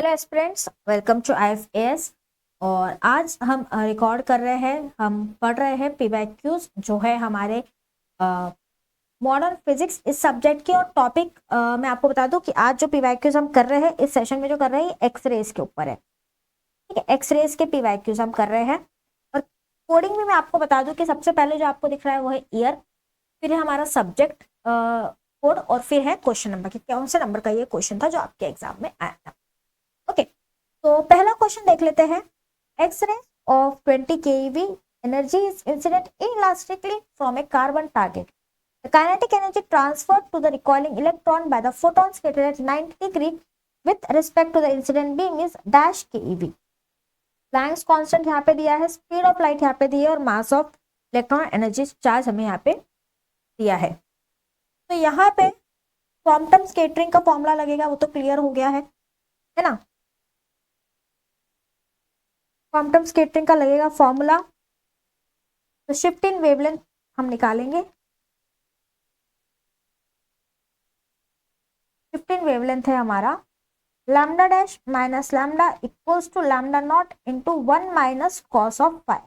Hello aspirants, welcome to IFAS। और आज हम रिकॉर्ड कर रहे हैं, हम पढ़ रहे हैं पीवाईक्यूज जो है हमारे मॉडर्न फिजिक्स इस सब्जेक्ट की। और टॉपिक मैं आपको बता दूं कि आज जो पीवाईक्यूज हम कर रहे हैं इस सेशन में जो कर रहे हैं एक्सरेज के ऊपर है। ठीक है, एक्सरेज के पीवाईक्यूज हम कर रहे हैं। और कोडिंग में मैं आपको बता दूं कि सबसे पहले जो आपको दिख रहा है वो है ईयर, फिर है हमारा सब्जेक्ट कोड, और फिर है क्वेश्चन नंबर कि कौन से नंबर का ये क्वेश्चन था जो आपके एग्जाम में आया था। ओके, तो पहला क्वेश्चन देख लेते हैं। X-ray of 20 keV energy is incident inelastically from a carbon target. The kinetic energy transferred to the recoiling electron by the photon scattered at 90 degree with respect to the incident beam is dash keV. Planck's constant यहाँ पे दिया है, speed of light यहाँ पे दी है, और mass of electron energy charge हमें यहाँ पे दिया है। तो यहाँ पे क्वांटम स्केटरिंग का फॉर्मूला लगेगा, वो तो क्लियर हो गया है ना। क्वांटम स्केटरिंग का लगेगा फॉर्मूला, तो शिफ्ट इन वेवलेंथ हम निकालेंगे। शिफ्ट इन वेवलेंथ है हमारा lambda dash minus lambda equals to lambda not into 1 minus cos of phi.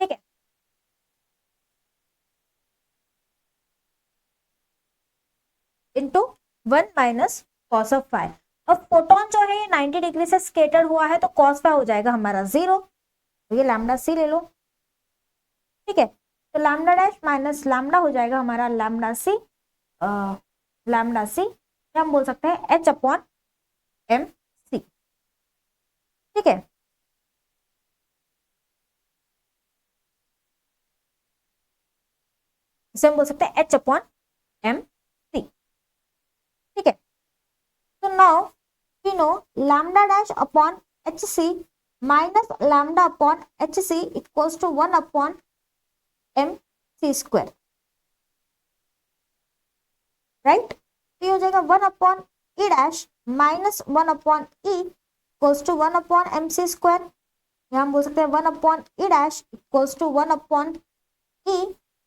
ठीक है, into 1 minus cos of phi. अब फोटोन जो है ये 90 डिग्री से स्केटर हुआ है, तो कॉस फाई हो जाएगा हमारा 0, तो ये लैम्डा सी ले लो। ठीक है, तो लैम्डा डैश माइनस लैम्डा हो जाएगा हमारा लैम्डा सी, लैम्डा सी हम बोल सकते हैं एच अपॉन एम सी। ठीक है, इसे हम बोल सकते हैं एच अपॉन एम सी। ठीक है, तो now we know lambda dash upon h c minus lambda upon h c equals to 1 upon m c square, right. तो ये हो जाएगा 1 upon E dash minus 1 upon E equals to 1 upon m c square. यहाँ हम बोल सकते हैं 1 upon E dash equals to 1 upon E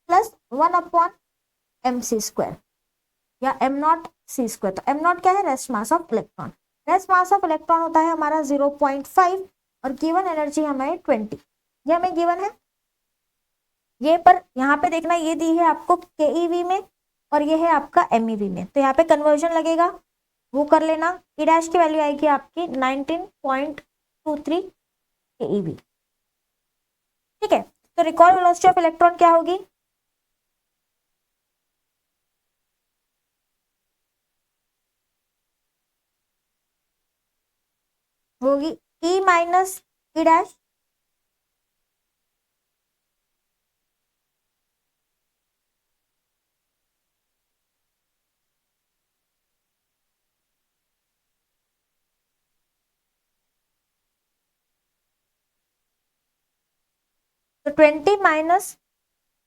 plus 1 upon m c square या एम नॉट सी स्क्वायर। तो एम नॉट क्या है? Rest mass of electron. Rest mass of electron होता है हमारा 0.5 और गिवन एनर्जी हमारी 20, ये हमें गिवन है। ये पर यहाँ पे देखना, ये दी है आपको केईवी में और ये है आपका एमईवी में, तो यहाँ पे कन्वर्जन लगेगा, वो कर लेना। ई डैश की वैल्यू आएगी आपकी 19.23 केईवी। ठीक है, तो रिकॉल वेलोसिटी ऑफ इलेक्ट्रॉन क्या होगी? होगी ई माइनस ई डैश तो 20 माइनस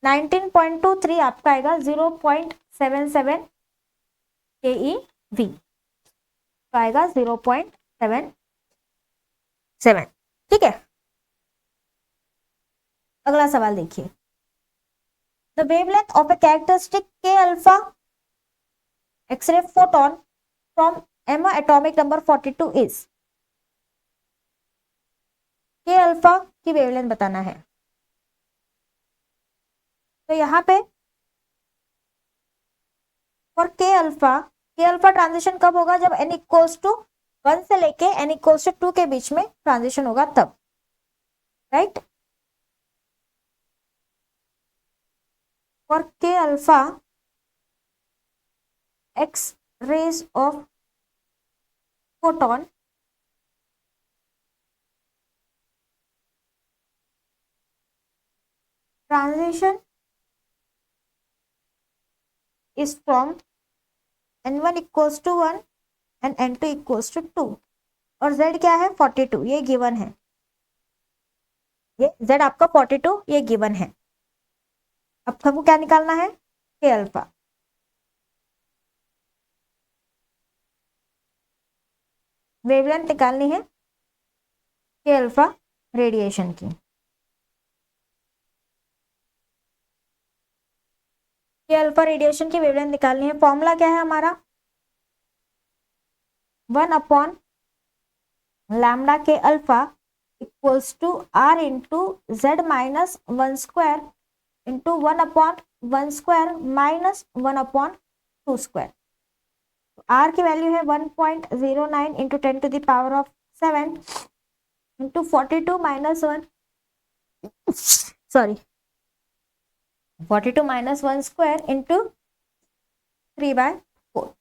19.23 आपका आएगा 0.77 केईवी, तो आएगा 0.77। ठीक है, अगला सवाल देखिए। The wavelength of a characteristic K alpha X-ray photon from M atomic number 42 is. K alpha की वेवलेंथ बताना है। तो यहाँ पे फॉर के अल्फा ट्रांजिशन कब होगा? जब n इक्वल्स टू 1 से लेके n इक्वल्स टू 2 के बीच में ट्रांजिशन होगा तब, right. For K alpha X rays of photon transition is from n1 equals to 1 and n2 equals to 2 और z क्या है? 42, ये गिवन है। ये z आपका 42 ये गिवन है। अब हमको क्या निकालना है? के अल्फा। वेवलेंथ निकालनी है के अल्फा रेडिएशन की। के अल्फा रेडिएशन की वेवलेंथ निकालनी है। फॉर्मूला क्या है हमारा? 1/λ K alpha equals to r into z minus 1 square into 1/1 square minus 1/2 square. r की वैल्यू है 1.09 into 10 to the power of 7 into 42 minus 1 sorry 42 minus 1 square into 3/4।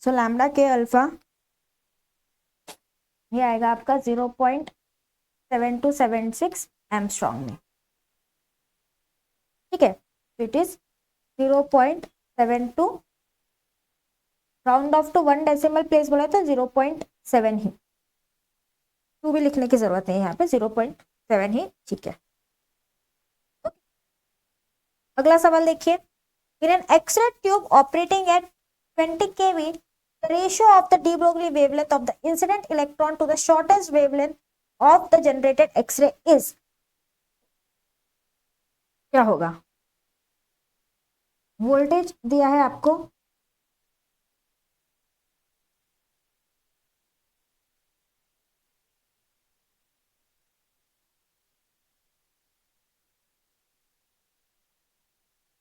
So lambda K alpha ये आएगा आपका 0.7276 angstrom में। ठीक है, it is 0.72, round off to 1 decimal place बोला तो 0.7 ही, 2 भी लिखने की जरूरत नहीं है यहाँ पे, 0.7 ही ठीक है। अगला सवाल देखिए, in an X-ray tube operating at 20 kV the ratio of the de Broglie wavelength of the incident electron to the shortest wavelength of the generated X-ray is, क्या होगा? वोल्टेज दिया है आपको,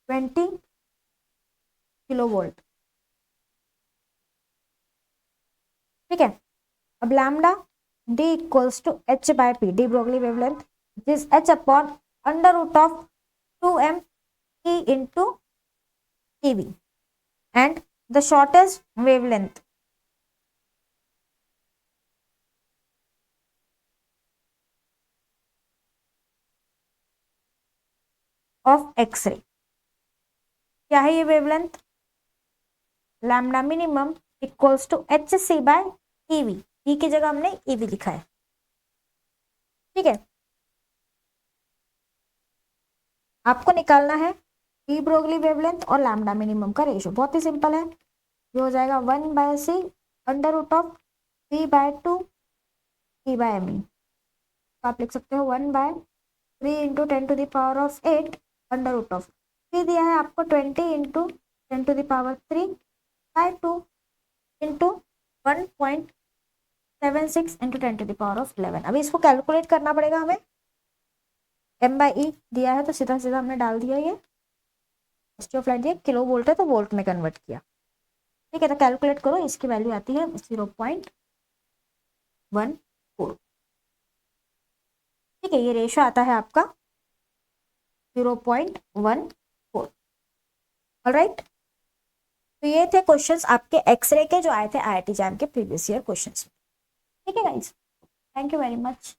ट्वेंटी किलो वोल्ट। ठीक है, अब lambda D equals to h by p, de Broglie wavelength this h upon under root of 2m e into ev and the shortest wavelength of X-ray। क्या है ये wavelength? Lambda minimum equals to h c by eV, E की जगह हमने EV लिखा है। ठीक है, आपको निकालना है डी ब्रोगली वेवलेंथ और लैम्डा मिनिमम का रेशियो, बहुत ही सिंपल है, ये हो जाएगा 1/c under root of 3/2 e by M E. आप लिख सकते हो 1/3 into 10 to the power of 8 under root of 3 दिया है आपको 20 into 10 to the power 3/2 into 1.76 into 10 to the power of 11। अभी इसको कैलकुलेट करना पड़ेगा हमें, m/e दिया है तो सीधा सीधा हमने डाल दिया, ये ऑफ लाइन दिया, किलो वोल्ट है तो वोल्ट में कन्वर्ट किया। ठीक है, तो कैलकुलेट करो, इसकी वैल्यू आती है 0.14। ठीक है, ये रेशो आता है आपका 0.14। ऑलराइट, तो ये थे क्वेश्चंस आपके एक्सरे के जो आए थे IIT जैम के प्रीवियस ईयर क्वेश्चंस। ठीक है guys, thank you very much.